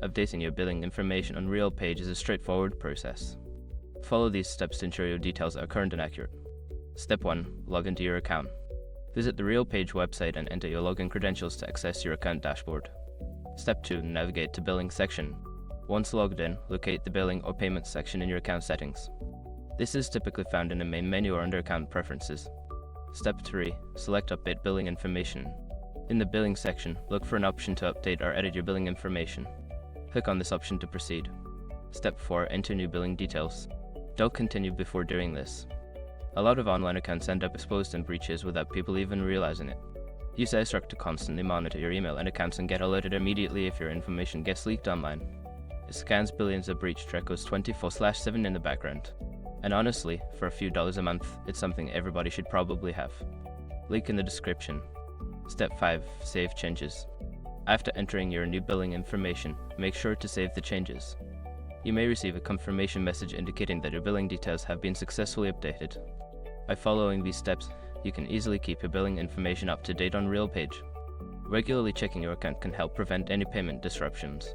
Updating your billing information on RealPage is a straightforward process. Follow these steps to ensure your details are current and accurate. Step 1. Log into your account. Visit the RealPage website and enter your login credentials to access your account dashboard. Step 2. Navigate to Billing section. Once logged in, locate the Billing or Payments section in your account settings. This is typically found in the main menu or under Account Preferences. Step 3. Select Update Billing Information. In the Billing section, look for an option to update or edit your billing information. Click on this option to proceed. Step 4. Enter new billing details. Don't continue before doing this. A lot of online accounts end up exposed in breaches without people even realizing it. Use iStruct to constantly monitor your email and accounts and get alerted immediately if your information gets leaked online. It scans billions of breached records 24/7 in the background. And honestly, for a few dollars a month, it's something everybody should probably have. Link in the description. Step 5. Save changes. After entering your new billing information, make sure to save the changes. You may receive a confirmation message indicating that your billing details have been successfully updated. By following these steps, you can easily keep your billing information up to date on RealPage. Regularly checking your account can help prevent any payment disruptions.